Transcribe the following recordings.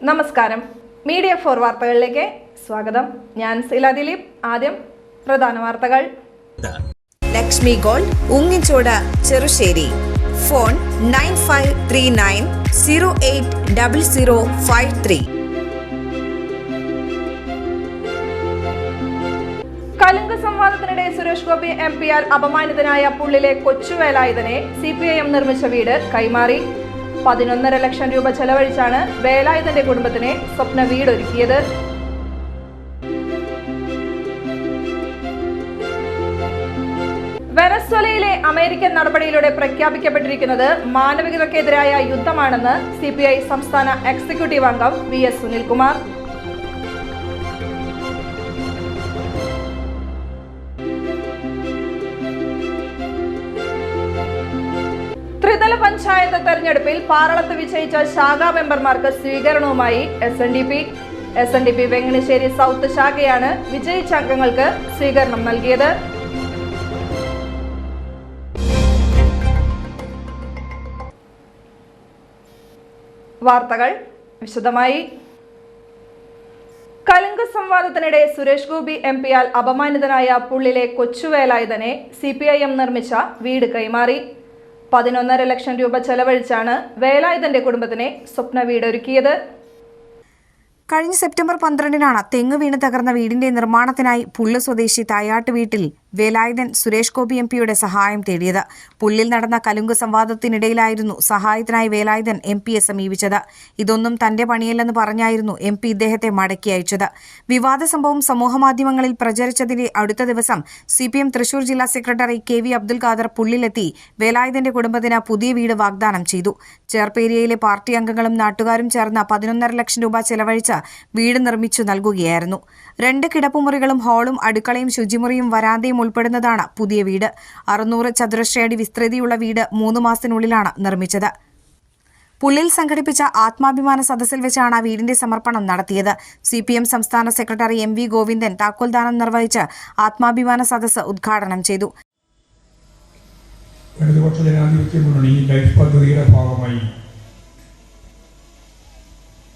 നമസ്കാരം. മീഡിയ 4 വാർത്തകളിലേക്ക് സ്വാഗതം. ഞാൻ സീല ദിലീപ്. ആദ്യം പ്രധാന വാർത്തകൾ. ലക്ഷ്മി ഗോൾഡ് ഉങ്ങിച്ചോട് ചെറുശ്ശേരി. ഫോൺ 9539080053. കലുങ്ക് സംവാദത്തിനിടെ സുരേഷ് ഗോപി MP-ആൽ അപമാനിതനായ പുള്ളിലെ കൊച്ചുവേലായുധനെ CPIM നിർമ്മിച്ച വീട് കൈമാറി. 11.5 ലക്ഷം രൂപ ചെലവഴിച്ചാണ് വേലായുധന്റെ കുടുംബത്തിന് സ്വപ്ന വീടൊരുക്കിയത്. വെനസ്വേലയിലെ അമേരിക്കൻ നടപടിയിലൂടെ പ്രഖ്യാപിക്കപ്പെട്ടിരിക്കുന്നത് മാനവികതയ്ക്കെതിരായ യുദ്ധമാണെന്ന് CPI സംസ്ഥാന എക്സിക്യൂട്ടീവ് അംഗം VS സുനിൽകുമാർ. ത്രിതല പഞ്ചായത്ത് തെരഞ്ഞെടുപ്പിൽ പാറളത്ത് വിജയിച്ച ശാഖാ മെമ്പർമാർക്ക് സ്വീകരണവുമായി SNDP വെങ്ങണിശ്ശേരി സൗത്ത് ശാഖയാണ് വിജയിച്ച അംഗങ്ങൾക്ക് സ്വീകരണം നൽകിയത്. വാർത്തകൾ വിശദമായി. കലുങ്ക് സംവാദത്തിനിടെ സുരേഷ് ഗോപി MP-ആൽ അപമാനിതനായ പുള്ളിലെ കൊച്ചുവേലായുധനെ CPIM നിർമ്മിച്ച വീട് കൈമാറി. 11.5 ലക്ഷം രൂപ ചെലവഴിച്ചാണ് വേലായുധന്റെ കുടുംബത്തിന് സ്വപ്ന വീടൊരുക്കിയത്. കഴിഞ്ഞ സെപ്റ്റംബർ 12-നാണ് തെങ്ങ് വീണ് തകർന്ന വീടിന്റെ നിർമ്മാണത്തിനായി പുള്ള് സ്വദേശി തായാട്ട് വീട്ടിൽ വേലായുധൻ സുരേഷ് ഗോപി MP-യുടെ സഹായം തേടിയത്. പുള്ളിൽ നടന്ന കലുങ്ക് സംവാദത്തിനിടയിലായിരുന്നു സഹായത്തിനായി വേലായുധൻ MP-യെ സമീപിച്ചത്. ഇതൊന്നും തന്റെ പണിയല്ലെന്ന് പറഞ്ഞായിരുന്നു MP ഇദ്ദേഹത്തെ മടക്കി അയച്ചത്. വിവാദ സംഭവം സമൂഹമാധ്യമങ്ങളിൽ പ്രചരിച്ചതിന്റെ അടുത്ത ദിവസം CPM തൃശൂർ ജില്ലാ സെക്രട്ടറി KV അബ്ദുൽ ഖാദർ പുള്ളിലെത്തി വേലായുധന്റെ കുടുംബത്തിന് പുതിയ വീട് വാഗ്ദാനം ചെയ്തു. ചേർപ്പേരിയയിലെ പാർട്ടി അംഗങ്ങളും നാട്ടുകാരും ചേർന്ന് 11.5 ലക്ഷം രൂപ ചെലവഴിച്ച് വീട് നിർമ്മിച്ചു നൽകുകയായിരുന്നു. 2 കിടപ്പുമുറികളും ഹാളും അടുക്കളയും ശുചിമുറിയും വരാന്തയും ഉൾപ്പെടുന്നതാണ് പുതിയ വീട്. 600 ചതുരശ്രയടി വിസ്തൃതിയുള്ള വീട് 3 മാസത്തിനുള്ളിലാണ് നിർമ്മിച്ചത്. പുള്ളിൽ സംഘടിപ്പിച്ച ആത്മാഭിമാന സദസ്സിൽ വെച്ചാണ് വീടിന്റെ സമർപ്പണം നടത്തിയത്. CPM സംസ്ഥാന സെക്രട്ടറി MV ഗോവിന്ദൻ താക്കോൽദാനം നിർവഹിച്ച് ആത്മാഭിമാന സദസ്സ് ഉദ്ഘാടനം ചെയ്തു. ഇടതുപക്ഷ ജനാധിപത്യ മുന്നണി ലൈഫ് പദ്ധതിയുടെ ഭാഗമായി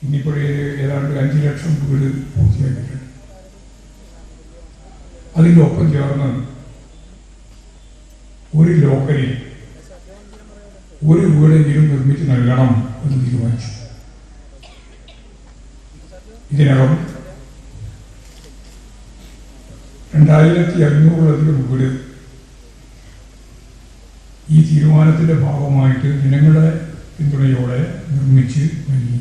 ഇന്നിപ്പോൾ ഏതാണ്ട് 5 ലക്ഷം വീട് പൂർത്തിയാക്കിയിട്ടുണ്ട്. അതിൻ്റെ ഒപ്പം ചേർന്ന് ഒരു ലോക്കലിൽ ഒരു വീടെങ്കിലും നിർമ്മിച്ച് നൽകണം എന്ന് തീരുമാനിച്ചു. ഇതിനകം 2500-ലധികം വീട് ഈ തീരുമാനത്തിൻ്റെ ഭാഗമായിട്ട് ജനങ്ങളുടെ പിന്തുണയോടെ നിർമ്മിച്ച് നൽകി.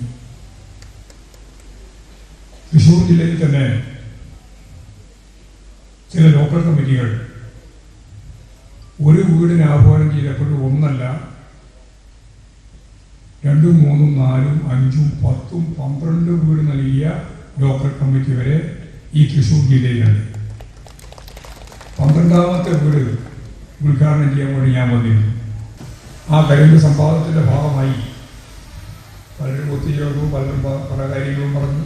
തൃശ്ശൂർ ജില്ലയിൽ തന്നെ ചില ലോക്കൽ കമ്മിറ്റികൾ ഒരു വീടിന് ആഹ്വാനം ചെയ്തപ്പോൾ 1 അല്ല 2, 3, 4, 5, 10, 12 വീട് നൽകിയ ലോക്കൽ കമ്മിറ്റി വരെ ഈ തൃശ്ശൂർ ജില്ലയിലാണ്. 12ാമത്തെ വീട് ഉദ്ഘാടനം ചെയ്യാൻ വേണ്ടി ഞാൻ വന്നിരുന്നു. ആ കലുങ്ക് സംവാദത്തിൻ്റെ ഭാഗമായി പലരും ഒത്തുചേർന്നു, പലരും പല കാര്യങ്ങളും പറഞ്ഞു.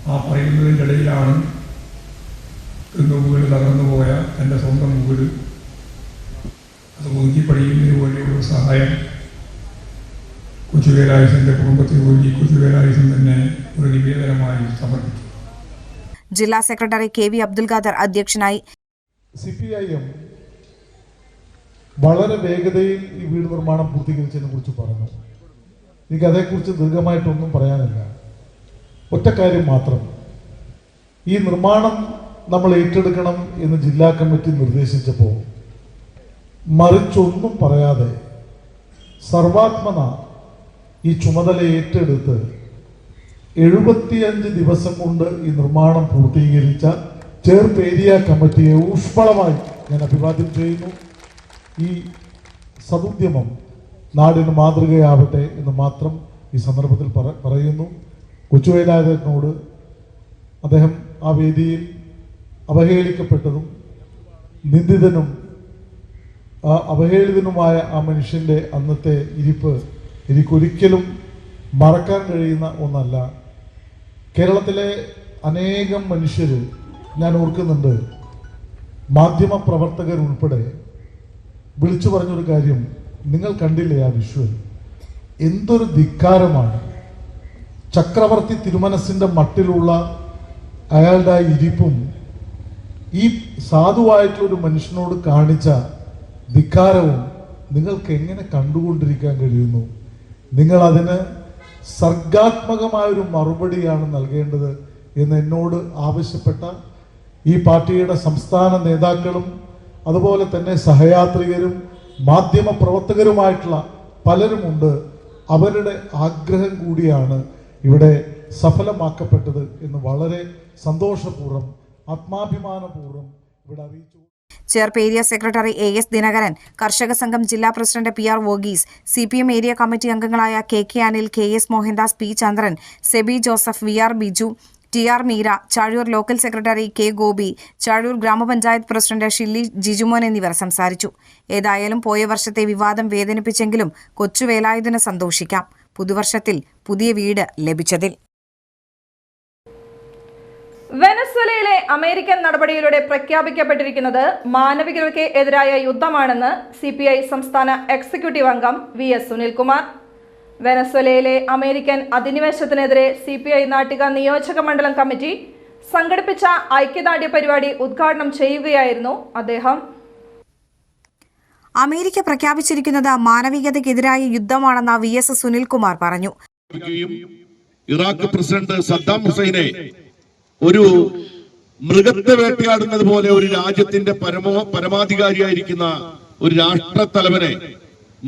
ആ പറയുന്നതിൻ്റെ ഇടയിലാണ് വീട് തകർന്നു പോയ എൻ്റെ സ്വന്തം വീട് അത് ഒതുക്കി പണിയുന്നതിന് വേണ്ടിയുള്ള സഹായം കൊച്ചുവേലായുധൻ്റെ കുടുംബത്തിന് വേണ്ടി കൊച്ചുവേലായുധൻ തന്നെ ഒരു നിവേദനമായി സമർപ്പിച്ചു. ജില്ലാ സെക്രട്ടറി KV അബ്ദുൽ ഖാദർ അധ്യക്ഷനായി. CPIM വളരെ വേഗതയിൽ ഈ വീട് നിർമ്മാണം പൂർത്തീകരിച്ചതിനെ കുറിച്ച് പറഞ്ഞു. എനിക്ക് അതേക്കുറിച്ച് ദീർഘമായിട്ടൊന്നും പറയാനില്ല. ഒറ്റ കാര്യം മാത്രം, ഈ നിർമ്മാണം നമ്മൾ ഏറ്റെടുക്കണം എന്ന് ജില്ലാ കമ്മിറ്റി നിർദ്ദേശിച്ചപ്പോൾ മറിച്ചൊന്നും പറയാതെ സർവാത്മന ഈ ചുമതല ഏറ്റെടുത്ത് 75 ദിവസം കൊണ്ട് ഈ നിർമ്മാണം പൂർത്തീകരിച്ച ചേർപ്പേരിയ കമ്മിറ്റിയെ ഊഷ്മളമായി ഞാൻ അഭിവാദ്യം ചെയ്യുന്നു. ഈ സദുദ്യമം നാടിന് മാതൃകയാവട്ടെ എന്ന് മാത്രം ഈ സന്ദർഭത്തിൽ പറയുന്നു. കൊച്ചുവേലായുധനോട് അദ്ദേഹം ആ വേദിയിൽ അവഹേളിക്കപ്പെട്ടതും നിന്ദിതനും അവഹേളിതനുമായ ആ മനുഷ്യൻ്റെ അന്നത്തെ ഇരിപ്പ് എനിക്കൊരിക്കലും മറക്കാൻ കഴിയുന്ന ഒന്നല്ല. കേരളത്തിലെ അനേകം മനുഷ്യർ ഞാൻ ഓർക്കുന്നുണ്ട്, മാധ്യമപ്രവർത്തകരുൾപ്പെടെ വിളിച്ചു പറഞ്ഞൊരു കാര്യം, നിങ്ങൾ കണ്ടില്ലേ ആ വിഷ്വൽ? എന്തൊരു ധിക്കാരമാണ്! ചക്രവർത്തി തിരുമനസിൻ്റെ മട്ടിലുള്ള അയാളുടെ ആ ഇരിപ്പും ഈ സാധുവായിട്ടുള്ളൊരു മനുഷ്യനോട് കാണിച്ച ധിക്കാരവും നിങ്ങൾക്ക് എങ്ങനെ കണ്ടുകൊണ്ടിരിക്കാൻ കഴിയുന്നു? നിങ്ങൾ അതിന് സർഗാത്മകമായൊരു മറുപടിയാണ് നൽകേണ്ടത് എന്ന് എന്നോട് ആവശ്യപ്പെട്ട ഈ പാർട്ടിയുടെ സംസ്ഥാന നേതാക്കളും അതുപോലെ തന്നെ സഹയാത്രികരും മാധ്യമ പ്രവർത്തകരുമായിട്ടുള്ള പലരുമുണ്ട്. അവരുടെ ആഗ്രഹം കൂടിയാണ് ഇവിടെ സഫലമാക്കപ്പെട്ടത് എന്ന് വളരെ സന്തോഷപൂർവ്വം ആത്മാഭിമാനപൂർവ്വം ഇവിടെ അറിയിച്ചു. Cherpu area secretary AS Dinakaran, കർഷക സംഘം ജില്ലാ president PR Varghese, CPM area committee അംഗങ്ങളായ KK Anil, KS Mohandas, P Chandran, Seby Joseph, VR Biju, TR Meera, Chazhur local secretary K Gopi, Chazhur ഗ്രാമപഞ്ചായത്ത് പ്രസിഡന്റ് ഷില്ലി ജിജുമോൻ എന്നിവർ സംസാരിച്ചു. ഏതായാലും പോയ വർഷത്തെ വിവാദം വേദനിപ്പിച്ചെങ്കിലും കൊച്ചുവേലായുധന് സന്തോഷിക്കാം, പുതുവർഷത്തിൽ പുതിയ വീട് ലഭിച്ചതിൽ. വെനസ്വേലയിലെ അമേരിക്കൻ നടപടിയിലൂടെ പ്രഖ്യാപിക്കപ്പെട്ടിരിക്കുന്നത് മാനവികതയ്ക്ക് എതിരായ യുദ്ധമാണെന്ന് CPI സംസ്ഥാന എക്സിക്യൂട്ടീവ് അംഗം VS സുനിൽകുമാർ. വെനസ്വേലയിലെ അമേരിക്കൻ അധിനിവേശത്തിനെതിരെ CPI നാട്ടിക നിയോജക മണ്ഡലം കമ്മിറ്റി സംഘടിപ്പിച്ച ഐക്യദാർഢ്യ പരിപാടി ഉദ്ഘാടനം ചെയ്യുകയായിരുന്നു അദ്ദേഹം. അമേരിക്ക പ്രഖ്യാപിച്ചിരിക്കുന്നത് മാനവികതയ്ക്കെതിരായ യുദ്ധമാണെന്ന് VS സുനിൽകുമാർ പറഞ്ഞു. ഇറാഖ് പ്രസിഡന്റ് സദ്ദാം ഹുസൈനെ ഒരു മൃഗത്തെ വേട്ടയാടുന്നത് പോലെ ഒരു രാജ്യത്തിന്റെ പരമാധികാരിയായിരിക്കുന്ന ഒരു രാഷ്ട്രത്തലവനെ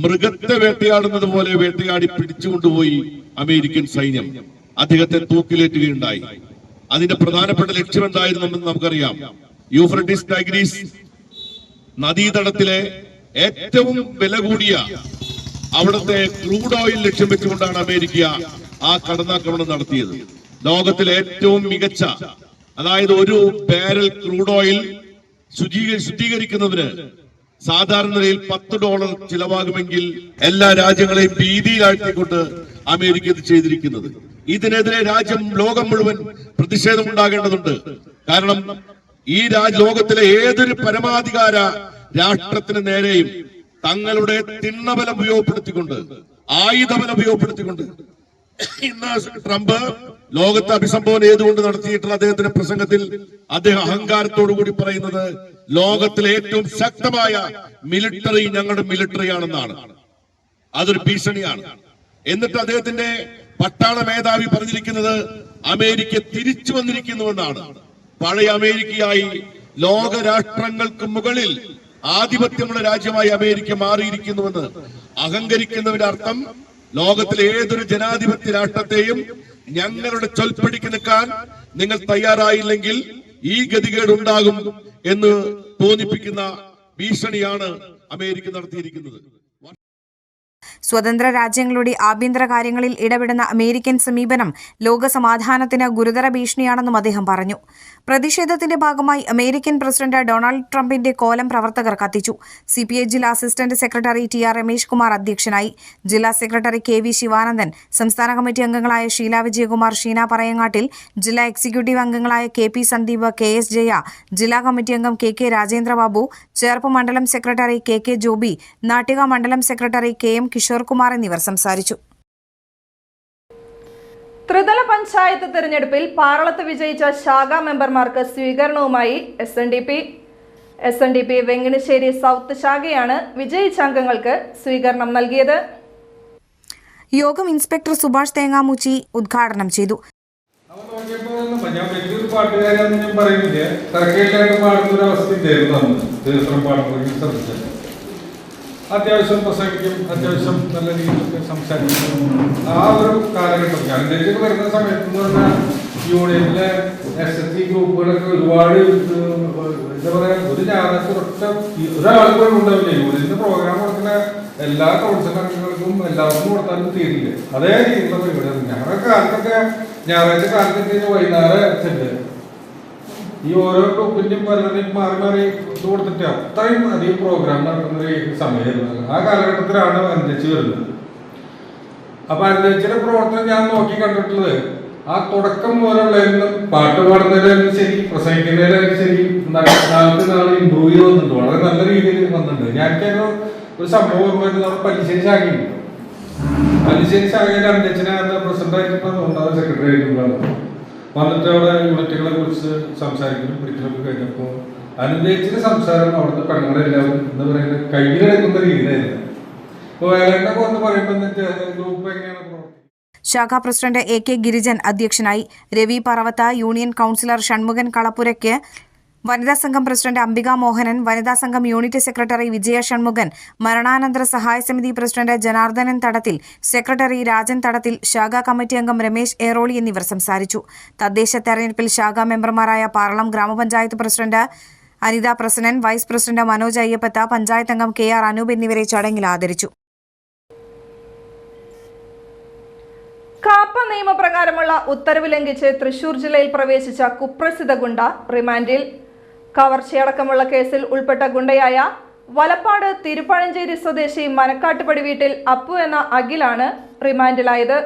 മൃഗത്തെ വേട്ടയാടുന്നത് പോലെ വേട്ടയാടി പിടിച്ചുകൊണ്ടുപോയി അമേരിക്കൻ സൈന്യം. അദ്ദേഹത്തെ തൂക്കിലേറ്റുകയുണ്ടായി. അതിന്റെ പ്രധാനപ്പെട്ട ലക്ഷ്യം എന്തായിരുന്നു നമുക്കറിയാം. യൂഫ്രട്ടീസ് ടൈഗ്രീസ് നദീതടത്തിലെ ഏറ്റവും വില കൂടിയ അവിടുത്തെ ക്രൂഡ് ഓയിൽ ലക്ഷ്യം വെച്ചുകൊണ്ടാണ് അമേരിക്ക ആ കടന്നാക്രമണം നടത്തിയത്. ലോകത്തിലെ ഏറ്റവും മികച്ച, അതായത് ഒരു ബാരൽ ക്രൂഡ് ഓയിൽ ശുദ്ധീകരിക്കുന്നതിന് സാധാരണ നിലയിൽ $10 ചിലവാകുമെങ്കിൽ എല്ലാ രാജ്യങ്ങളെയും ഭീതിയിലാഴ്ത്തിക്കൊണ്ട് അമേരിക്ക ഇത് ചെയ്തിരിക്കുന്നത്. ഇതിനെതിരെ ലോകം മുഴുവൻ പ്രതിഷേധമുണ്ടാകേണ്ടതുണ്ട്. കാരണം ഈ ലോകത്തിലെ ഏതൊരു പരമാധികാര രാഷ്ട്രത്തിന് നേരെയും തങ്ങളുടെ തിണ്ണബലം ഉപയോഗപ്പെടുത്തിക്കൊണ്ട്, ആയുധബലം ഉപയോഗപ്പെടുത്തിക്കൊണ്ട് ഇന്ന് ട്രംപ് ലോകത്തെ അഭിസംബോധന ചെയ്തുകൊണ്ട് നടത്തിയിട്ടുള്ള അദ്ദേഹത്തിന്റെ പ്രസംഗത്തിൽ അദ്ദേഹം അഹങ്കാരത്തോടു കൂടി പറയുന്നത് ലോകത്തിലെ ഏറ്റവും ശക്തമായ മിലിറ്ററി ഞങ്ങളുടെ മിലിറ്ററി ആണെന്നാണ്. അതൊരു ഭീഷണിയാണ്. എന്നിട്ട് അദ്ദേഹത്തിന്റെ പട്ടാള മേധാവി പറഞ്ഞിരിക്കുന്നത് അമേരിക്ക തിരിച്ചു വന്നിരിക്കുന്നുവെന്നാണ്. പഴയ അമേരിക്കയായി ലോക രാഷ്ട്രങ്ങൾക്ക് മുകളിൽ ആധിപത്യമുള്ള രാജ്യമായി അമേരിക്ക മാറിയിരിക്കുന്നുവെന്ന് അഹങ്കരിക്കുന്നതിന്റെ അർത്ഥം ലോകത്തിലെ ഏതൊരു ജനാധിപത്യ രാഷ്ട്രത്തെയും ഞങ്ങളുടെ ചൊൽപ്പടിക്ക് നിൽക്കാൻ നിങ്ങൾ തയ്യാറായില്ലെങ്കിൽ ഈ ഗതികേട് ഉണ്ടാകും എന്ന് തോന്നിപ്പിക്കുന്ന ഭീഷണിയാണ് അമേരിക്ക നടത്തിയിരിക്കുന്നത്. സ്വതന്ത്ര രാജ്യങ്ങളുടെ ആഭ്യന്തര കാര്യങ്ങളിൽ ഇടപെടുന്ന അമേരിക്കൻ സമീപനം ലോക സമാധാനത്തിന് ഗുരുതര ഭീഷണിയാണെന്നും അദ്ദേഹം പറഞ്ഞു. പ്രതിഷേധത്തിന്റെ ഭാഗമായി അമേരിക്കൻ പ്രസിഡന്റ് ഡൊണാൾഡ് ട്രംപിന്റെ കോലം പ്രവർത്തകർ കത്തിച്ചു. CPI ജില്ലാ assistant secretary TR Ramesh Kumar അധ്യക്ഷനായി. ജില്ലാ സെക്രട്ടറി KV ശിവാനന്ദൻ, സംസ്ഥാന കമ്മിറ്റി അംഗങ്ങളായ ഷീല വിജയകുമാർ, ഷീന പറയങ്ങാട്ടിൽ, ജില്ലാ എക്സിക്യൂട്ടീവ് അംഗങ്ങളായ KP സന്ദീപ്, KS ജയ, ജില്ലാ കമ്മിറ്റി അംഗം KK രാജേന്ദ്രബാബു, ചേർപ്പ് മണ്ഡലം സെക്രട്ടറി KK ജോബി, നാട്ടിക മണ്ഡലം സെക്രട്ടറി KM കിഷോർ കുമാർ എന്നിവർ സംസാരിച്ചു. ത്രിതല പഞ്ചായത്ത് തെരഞ്ഞെടുപ്പിൽ പാറളത്ത് വിജയിച്ച ശാഖാ മെമ്പർമാർക്ക് സ്വീകരണവുമായി SNDP വെങ്ങണിശ്ശേരി സൗത്ത് ശാഖയാണ് വിജയിച്ച അംഗങ്ങൾക്ക് സ്വീകരണം നൽകിയത്. യോഗം ഇൻസ്പെക്ടർ സുഭാഷ് തേങ്ങാമൂച്ചി ഉദ്ഘാടനം ചെയ്തു. ഞാൻ വലിയൊരു പാട്ടുകാരാണെന്ന് ഞാൻ പറയുന്നില്ല. തിരക്കേറ്റായിട്ട് പാടുന്നൊരു അവസ്ഥ ഉണ്ടായിരുന്നു. അത്യാവശ്യം പ്രസംഗിക്കും, അത്യാവശ്യം നല്ല രീതിയിലൊക്കെ സംസാരിക്കും. ആ ഒരു കാലഘട്ടം കാലത്തേക്ക് വരുന്ന സമയത്ത് എന്ന് പറഞ്ഞാൽ യൂണിയനിലെ SST ഗ്രൂപ്പുകളൊക്കെ ഒരുപാട് എന്താ പറയാ, ഒരു ഞായറാഴ്ച ഒരാൾക്ക് പോലും ഉണ്ടാവില്ല. യൂണിയന്റെ പ്രോഗ്രാം കൊടുക്കുന്ന എല്ലാ കൗൺസിൽ അംഗങ്ങൾക്കും എല്ലാവർക്കും കൊടുത്താലും തീരില്ല. അതേ രീതിയിലുള്ള പരിപാടിയാണ്. ഞങ്ങളുടെ കാലത്തൊക്കെ ഞായറാഴ്ച കാലത്തൊക്കെ വൈകുന്നേരം ചെല്ല് ഈ ഓരോ ഗ്രൂപ്പിന്റെയും പലരുടെയും മാറി മാറി ഇത് കൊടുത്തിട്ട് അത്രയും അധികം പ്രോഗ്രാം നടക്കുന്ന ഒരു സമയമായിരുന്നു. ആ കാലഘട്ടത്തിലാണ് അനുജച്ച് വരുന്നത്. അപ്പൊ അനുജച്ചിയുടെ പ്രവർത്തനം ഞാൻ നോക്കി കണ്ടിട്ടുള്ളത് ആ തുടക്കം മുതലുള്ളതിനും പാട്ട് പാടുന്നതിലും ശരി, പ്രസംഗിക്കുന്നതിലും ശരി, നാളത്തെ നാളെ ഇമ്പ്രൂവ് ചെയ്ത് വന്നിട്ടുണ്ട്. വളരെ നല്ല രീതിയിൽ വന്നിട്ടുണ്ട്. ഞാൻ ഒരു സംഭവം നമ്മുടെ പല്ലിശ്ശേരി ശാഖയുണ്ട്. മല്ലിശ്ശേരി ശാഖയുടെ അധ്യക്ഷനായിരുന്ന പ്രസിഡന്റായിട്ട് ഉണ്ടാകുന്ന സെക്രട്ടറി ആയിട്ടുള്ളതാണ്. വന്നിട്ട് അവിടെ യൂണിറ്റുകളെ കുറിച്ച് സംസാരിക്കണം പിടിക്കലൊക്കെ കഴിഞ്ഞപ്പോൾ അനുദേച്ചിന്റെ സംസാരം അവിടുത്തെ പെണ്ണുങ്ങളെല്ലാവരും എന്ന് പറയുന്നത് കയ്യിലെടുക്കുന്ന രീതിയിലായിരുന്നു. അപ്പോൾ വേലണ്ടൊക്കെ ഒന്ന് പറയുമ്പോൾ ഗ്രൂപ്പ് എങ്ങനെയാണ് ശാഖാ പ്രസിഡന്റ് AK ഗിരിജൻ അധ്യക്ഷനായി. രവി പറവത്ത, യൂണിയൻ കൌൺസിലർ ഷൺമുഖൻ കളപ്പുരയ്ക്ക്, വനിതാ സംഘം പ്രസിഡന്റ് അംബിക മോഹനൻ, വനിതാ സംഘം യൂണിറ്റ് സെക്രട്ടറി വിജയ ഷൺമുഖൻ, മരണാനന്തര സഹായ സമിതി പ്രസിഡന്റ് ജനാർദ്ദനൻ തടത്തിൽ, സെക്രട്ടറി രാജൻ തടത്തിൽ, ശാഖാ കമ്മിറ്റി അംഗം രമേശ് ഏറോളി എന്നിവർ സംസാരിച്ചു. തദ്ദേശ തെരഞ്ഞെടുപ്പിൽ ശാഖാ മെമ്പർമാരായ പാർളം ഗ്രാമപഞ്ചായത്ത് president Anitha Prasannan, vice president Manoj Ayyappath, panchayat അംഗം KR അനൂപ് എന്നിവരെ ചടങ്ങിൽ ആദരിച്ചു. കാപ്പ നിയമപ്രകാരമുള്ള ഉത്തരവ് ലംഘിച്ച് തൃശൂർ ജില്ലയിൽ പ്രവേശിച്ച കുപ്രസിദ്ധ ഗുണ്ട റിമാൻഡിൽ. കവർച്ചയടക്കമുള്ള കേസിൽ ഉൾപ്പെട്ട ഗുണ്ടയായ വലപ്പാട് തിരുപ്പഴഞ്ചേരി സ്വദേശി മനക്കാട്ടുപടി വീട്ടിൽ അപ്പു എന്ന അഖിലാണ് റിമാൻഡിലായത്.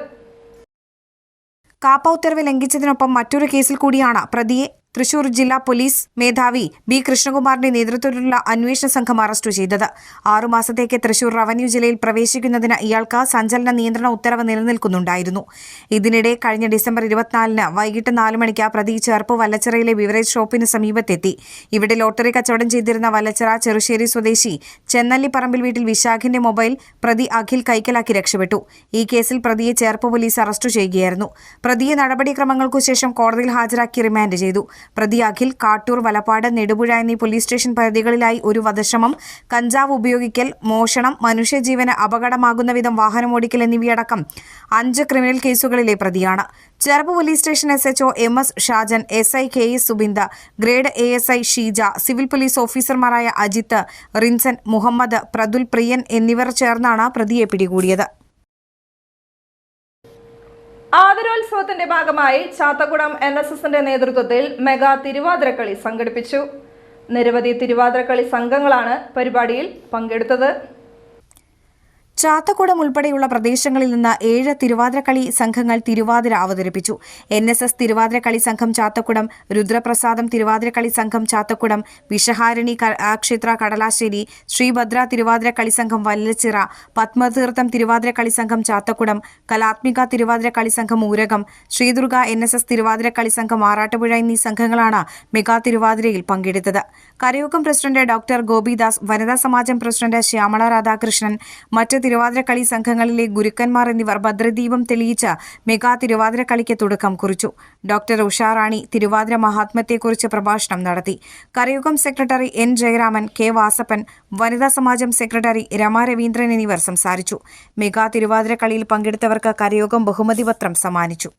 കാപ്പ ഉത്തരവ് ലംഘിച്ചതിനൊപ്പം മറ്റൊരു കേസിൽ കൂടിയാണ് പ്രതിയെ തൃശൂർ ജില്ലാ പോലീസ് മേധാവി B. കൃഷ്ണകുമാറിന്റെ നേതൃത്വത്തിലുള്ള അന്വേഷണ സംഘം അറസ്റ്റ് ചെയ്തത്. 6 മാസത്തേക്ക് തൃശൂർ റവന്യൂ ജില്ലയിൽ പ്രവേശിക്കുന്നതിന് ഇയാൾക്ക് സഞ്ചലന നിയന്ത്രണ ഉത്തരവ് നിലനിൽക്കുന്നുണ്ടായിരുന്നു. ഇതിനിടെ കഴിഞ്ഞ ഡിസംബർ 24-ന് വൈകിട്ട് 4 മണിക്ക് പ്രതി ചേർപ്പ് വല്ലച്ചിറയിലെ ബിവറേജ് ഷോപ്പിന് സമീപത്തെത്തി. ഇവിടെ ലോട്ടറി കച്ചവടം ചെയ്തിരുന്ന വല്ലച്ചിറ ചെറുശ്ശേരി സ്വദേശി ചെന്നല്ലിപ്പറമ്പിൽ വീട്ടിൽ വിശാഖിന്റെ മൊബൈൽ പ്രതി അഖിൽ കൈക്കലാക്കി രക്ഷപ്പെട്ടു. ഈ കേസിൽ പ്രതിയെ ചേർപ്പ് പോലീസ് അറസ്റ്റ് ചെയ്യുകയായിരുന്നു. പ്രതിയെ നടപടിക്രമങ്ങൾക്കു ശേഷം കോടതിയിൽ ഹാജരാക്കി റിമാൻഡ് ചെയ്തു. പ്രതി അഖിൽ കാട്ടൂർ, വലപ്പാട്, നെടുപുഴ എന്നീ പോലീസ് സ്റ്റേഷൻ പരിധികളിലായി ഒരു വധശ്രമം, കഞ്ചാവ് ഉപയോഗിക്കൽ, മോഷണം, മനുഷ്യജീവന് അപകടമാകുന്ന വിധം വാഹനമോടിക്കൽ എന്നിവയടക്കം 5 ക്രിമിനൽ കേസുകളിലെ പ്രതിയാണ്. Cherpu police station SHO MS Shajan, SI KS Subinda, grade ASI Sheeja, civil police ഓഫീസർമാരായ അജിത്ത്, റിൻസൻ, മുഹമ്മദ്, പ്രതുൽ, പ്രിയൻ എന്നിവർ ചേർന്നാണ് പ്രതിയെ പിടികൂടിയത്. ആദരോത്സവത്തിന്റെ ഭാഗമായി ചാത്തക്കുളം NSSന്റെ നേതൃത്വത്തിൽ മെഗാ തിരുവാതിരക്കളി സംഘടിപ്പിച്ചു. നിരവധി തിരുവാതിരക്കളി സംഘങ്ങളാണ് പരിപാടിയിൽ പങ്കെടുത്തത്. ചാത്തക്കുളം ഉൾപ്പെടെയുള്ള പ്രദേശങ്ങളിൽ നിന്ന് 7 തിരുവാതിരക്കളി സംഘങ്ങൾ തിരുവാതിര അവതരിപ്പിച്ചു. NSS തിരുവാതിരക്കളി സംഘം ചാത്തക്കുളം, രുദ്രപ്രസാദം തിരുവാതിരക്കളി സംഘം ചാത്തക്കുളം, വിഷഹാരിണി ക്ഷേത്ര കടലാശ്ശേരി, ശ്രീഭദ്ര തിരുവാതിരക്കളി സംഘം വല്ലച്ചിറ, പത്മതീർത്ഥം തിരുവാതിരക്കളി സംഘം ചാത്തക്കുളം, കലാത്മിക തിരുവാതിരക്കളി സംഘം ഊരകം, ശ്രീദുർഗ NSS തിരുവാതിരക്കളി സംഘം ആറാട്ടുപുഴ എന്നീ സംഘങ്ങളാണ് മെഗാ തിരുവാതിരയിൽ പങ്കെടുത്തത്. കരയോഗം പ്രസിഡന്റ് ഡോക്ടർ ഗോപിദാസ്, വനിതാ സമാജം പ്രസിഡന്റ് ശ്യാമള രാധാകൃഷ്ണൻ, മറ്റ് തിരുവാതിരക്കളി സംഘങ്ങളിലെ ഗുരുക്കന്മാർ എന്നിവർ ഭദ്രദീപം തെളിയിച്ച് മെഗാ തിരുവാതിരക്കളിക്ക് തുടക്കം കുറിച്ചു. ഡോക്ടർ ഉഷാറാണി തിരുവാതിര മഹാത്മ്യത്തെക്കുറിച്ച് പ്രഭാഷണം നടത്തി. കരയോഗം secretary N. Jayaraman, K. Vasappan, വനിതാ സമാജം സെക്രട്ടറി രമ രവീന്ദ്രൻ എന്നിവർ സംസാരിച്ചു. മെഗാ തിരുവാതിരക്കളിയിൽ പങ്കെടുത്തവർക്ക് കരയോഗം ബഹുമതി പത്രം സമ്മാനിച്ചു.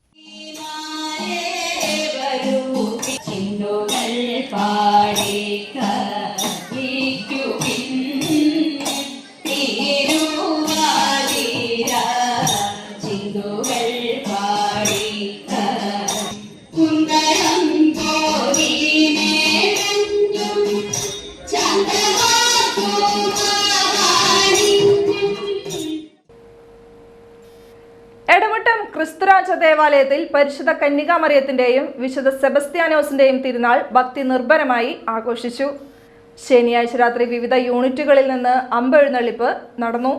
എടമുട്ടം ക്രിസ്തുരാജ ദേവാലയത്തിൽ പരിശുദ്ധ കന്യകാമറിയത്തിന്റെയും വിശുദ്ധ സെബസ്ത്യാനോസിന്റെയും തിരുനാൾ ഭക്തി നിർഭരമായി ആഘോഷിച്ചു. ശനിയാഴ്ച രാത്രി വിവിധ യൂണിറ്റുകളിൽ നിന്ന് അമ്പെഴുന്നള്ളിപ്പ് നടന്നു.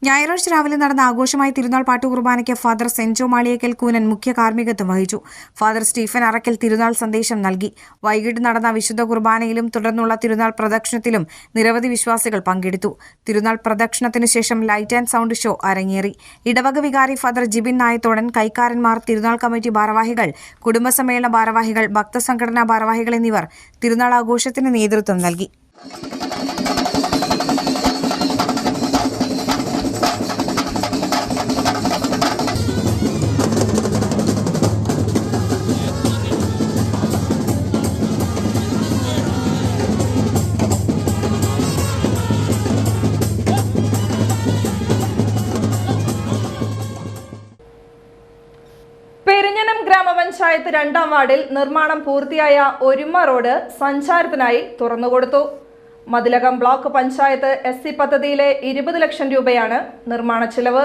ഞായറാഴ്ച രാവിലെ നടന്ന ആഘോഷമായ തിരുനാൾ പാട്ടുകുർബാനയ്ക്ക് ഫാദർ സെൻജോ മാളിയേക്കൽ കൂനൻ മുഖ്യ കാർമ്മികത്വം വഹിച്ചു. ഫാദർ സ്റ്റീഫൻ അറക്കൽ തിരുനാൾ സന്ദേശം നൽകി. വൈകിട്ട് നടന്ന വിശുദ്ധ കുർബാനയിലും തുടർന്നുള്ള തിരുനാൾ പ്രദക്ഷിണത്തിലും നിരവധി വിശ്വാസികൾ പങ്കെടുത്തു. തിരുനാൾ പ്രദക്ഷിണത്തിനു ശേഷം ലൈറ്റ് ആൻഡ് സൗണ്ട് ഷോ അരങ്ങേറി. ഇടവക വികാരി ഫാദർ ജിബിൻ നായത്തോടൻ, കൈക്കാരന്മാർ, തിരുനാൾ കമ്മിറ്റി ഭാരവാഹികൾ, കുടുംബസമ്മേളന ഭാരവാഹികൾ, ഭക്തസംഘടനാ ഭാരവാഹികൾ എന്നിവർ തിരുനാൾ ആഘോഷത്തിന് നേതൃത്വം നൽകി. പെരിഞ്ഞനം ഗ്രാമപഞ്ചായത്ത് 2-ാം വാർഡിൽ നിർമ്മാണം പൂർത്തിയായ ഒരുമ റോഡ് സഞ്ചാരത്തിനായി തുറന്നുകൊടുത്തു. മതിലകം ബ്ലോക്ക് പഞ്ചായത്ത് SC പദ്ധതിയിലെ 20 ലക്ഷം രൂപയാണ് നിർമ്മാണ ചെലവ്.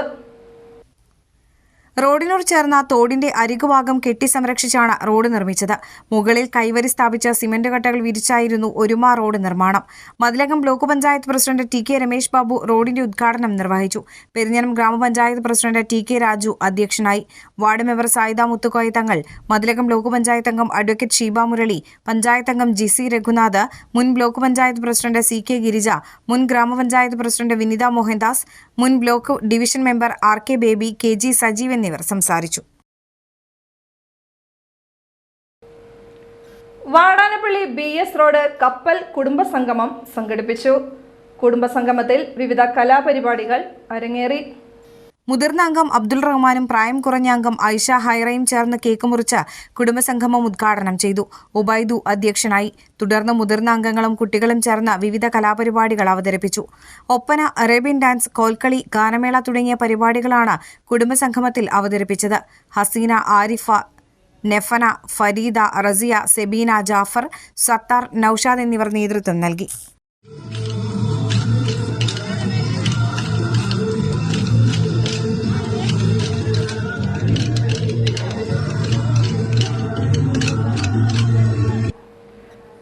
റോഡിനോട് ചേർന്ന തോടിന്റെ അരികുഭാഗം കെട്ടി സംരക്ഷിച്ചാണ് റോഡ് നിർമ്മിച്ചത്. മുകളിൽ കൈവരി സ്ഥാപിച്ച സിമന്റ് കട്ടകൾ വിരിച്ചായിരുന്നു ഒരുമ റോഡ് നിർമ്മാണം. Mathilakam block panchayat president T K Ramesh Babu റോഡിന്റെ ഉദ്ഘാടനം നിർവഹിച്ചു. പെരിഞ്ഞനം ഗ്രാമപഞ്ചായത്ത് പ്രസിഡന്റ് ടി കെ രാജു അധ്യക്ഷനായി. Ward member Sayida Muthukoya Thangal, Mathilakam block panchayat അംഗം അഡ്വക്കേറ്റ് ഷീബ മുരളി, പഞ്ചായത്ത് അംഗം ജിസി രഘുനാഥ്, മുൻ block panchayat president C K Girija, മുൻ ഗ്രാമപഞ്ചായത്ത് പ്രസിഡന്റ് വിനിത മോഹൻദാസ്, മുൻ block division member R K Baby, K G Sajeev എന്നിവർ സംസാരിച്ചു. വാടാനപ്പള്ളി BS റോഡ് കപ്പൽ കുടുംബസംഗമം സംഘടിപ്പിച്ചു. കുടുംബസംഗമത്തിൽ വിവിധ കലാപരിപാടികൾ അരങ്ങേറി. മുതിർന്ന അംഗം അബ്ദുൾ റഹ്മാനും പ്രായം കുറഞ്ഞ അംഗം ഐഷ ഹൈറയും ചേർന്ന് കേക്ക് മുറിച്ച് കുടുംബസംഗമം ഉദ്ഘാടനം ചെയ്തു. ഉബൈദു അധ്യക്ഷനായി. തുടർന്ന് മുതിർന്ന അംഗങ്ങളും കുട്ടികളും ചേർന്ന് വിവിധ കലാപരിപാടികൾ അവതരിപ്പിച്ചു. ഒപ്പന, അറേബ്യൻ ഡാൻസ്, കോൽക്കളി, ഗാനമേള തുടങ്ങിയ പരിപാടികളാണ് കുടുംബസംഗമത്തിൽ അവതരിപ്പിച്ചത്. ഹസീന, ആരിഫ, നെഫന, ഫരീദ, റസിയ, സെബീന, ജാഫർ, സത്താർ, നൌഷാദ് എന്നിവർ നേതൃത്വം നൽകി.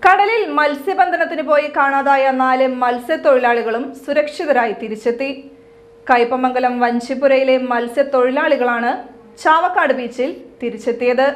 കടലിൽ മത്സ്യബന്ധനത്തിന് പോയി കാണാതായ 4 മത്സ്യത്തൊഴിലാളികളും സുരക്ഷിതരായി തിരിച്ചെത്തി. കയ്പമംഗലം വഞ്ചിപ്പുരയിലെ മത്സ്യത്തൊഴിലാളികളാണ് ചാവക്കാട് ബീച്ചിൽ തിരിച്ചെത്തിയത്.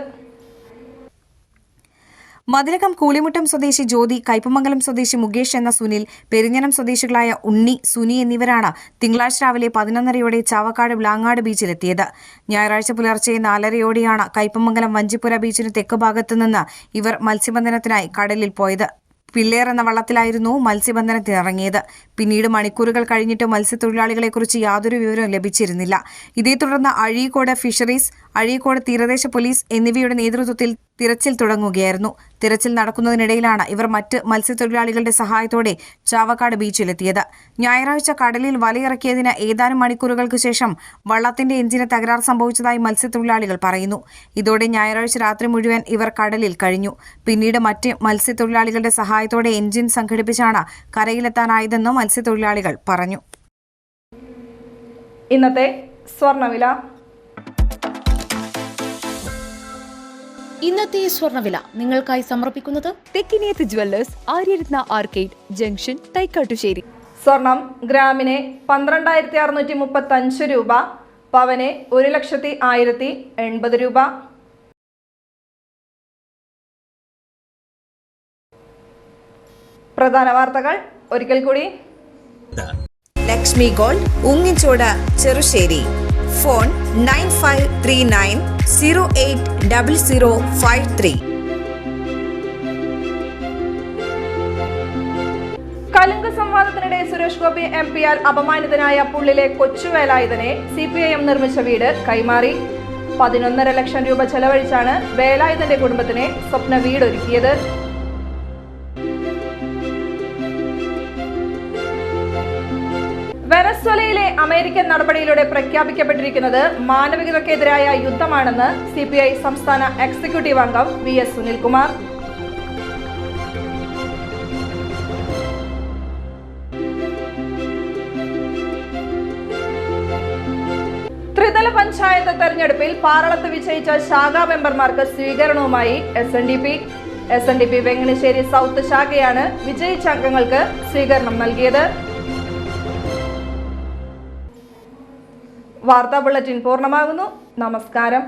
മതിലകം കൂളിമുട്ടം സ്വദേശി ജ്യോതി, കയ്പമംഗലം സ്വദേശി മുകേഷ് എന്ന സുനിൽ, പെരിഞ്ഞനം സ്വദേശികളായ ഉണ്ണി, സുനി എന്നിവരാണ് തിങ്കളാഴ്ച രാവിലെ 11:30 ചാവക്കാട് വ്ലാങ്ങാട് ബീച്ചിലെത്തിയത്. ഞായറാഴ്ച പുലർച്ചെ 4:30 കയ്പമംഗലം വഞ്ചിപ്പുര ബീച്ചിന് തെക്ക് ഭാഗത്തുനിന്ന് ഇവർ മത്സ്യബന്ധനത്തിനായി കടലിൽ പോയത്. പിള്ളേർ എന്ന വള്ളത്തിലായിരുന്നു മത്സ്യബന്ധനത്തിനിറങ്ങിയത്. പിന്നീട് മണിക്കൂറുകൾ കഴിഞ്ഞിട്ട് മത്സ്യത്തൊഴിലാളികളെക്കുറിച്ച് യാതൊരു വിവരവും ലഭിച്ചിരുന്നില്ല. ഇതേ തുടർന്ന് അഴീക്കോട് ഫിഷറീസ്, അഴീക്കോട് തീരദേശ പോലീസ് എന്നിവയുടെ നേതൃത്വത്തിൽ തിരച്ചിൽ തുടങ്ങുകയായിരുന്നു. തിരച്ചിൽ നടക്കുന്നതിനിടയിലാണ് ഇവർ മറ്റ് മത്സ്യത്തൊഴിലാളികളുടെ സഹായത്തോടെ ചാവക്കാട് ബീച്ചിലെത്തിയത്. ഞായറാഴ്ച കടലിൽ വലയിറക്കിയതിന് ഏതാനും മണിക്കൂറുകൾക്ക് ശേഷം വള്ളത്തിന്റെ എഞ്ചിന് തകരാർ സംഭവിച്ചതായി മത്സ്യത്തൊഴിലാളികൾ പറയുന്നു. ഇതോടെ ഞായറാഴ്ച രാത്രി മുഴുവൻ ഇവർ കടലിൽ കഴിഞ്ഞു. പിന്നീട് മറ്റ് മത്സ്യത്തൊഴിലാളികളുടെ സഹായത്തോടെ എഞ്ചിൻ സംഘടിപ്പിച്ചാണ് കരയിലെത്താനായതെന്ന് മത്സ്യത്തൊഴിലാളികൾ പറഞ്ഞു. ഇന്നത്തെ സ്വർണ്ണവില. ഇന്നത്തെ സ്വർണ്ണവില നിങ്ങൾക്കായി സമർപ്പിക്കുന്നത് Thekkiniyath jewellers, Aryaratna arcade junction, Thaikkattussery. സ്വർണം ഗ്രാമിന് 12,635 രൂപ, പവന് 1,10,080 രൂപ. പ്രധാന വാർത്തകൾ ഒരിക്കൽ കൂടി. ലക്ഷ്മി ഗോൾഡ്, ഉങ്ങിച്ചോട്, ചെറുശ്ശേരി. ഫോൺ 9539080053. കലുങ്ക് സംവാദത്തിനിടെ സുരേഷ് ഗോപി MP അപമാനിതനായ പുള്ളിലെ കൊച്ചുവേലായുധനെ CPIM നിർമ്മിച്ച വീട് കൈമാറി. 11.5 ലക്ഷം രൂപ ചെലവഴിച്ചാണ് വേലായുധന്റെ കുടുംബത്തിന് സ്വപ്ന വീടൊരുക്കിയത്. വെനസ്വേലയിലെ അമേരിക്കൻ നടപടിയിലൂടെ പ്രഖ്യാപിക്കപ്പെട്ടിരിക്കുന്നത് മാനവികതയ്ക്കെതിരായ യുദ്ധമാണെന്ന് CPI സംസ്ഥാന എക്സിക്യൂട്ടീവ് അംഗം VS സുനിൽകുമാർ. ത്രിതല പഞ്ചായത്ത് തെരഞ്ഞെടുപ്പിൽ പാറളത്ത് വിജയിച്ച ശാഖാ മെമ്പർമാർക്ക് സ്വീകരണവുമായി SNDP വെങ്ങണിശ്ശേരി സൗത്ത് ശാഖയാണ് വിജയിച്ച അംഗങ്ങൾക്ക് സ്വീകരണം നൽകിയത്. വാർത്താ ബുള്ളറ്റിൻ പൂർണ്ണമാകുന്നു. നമസ്കാരം.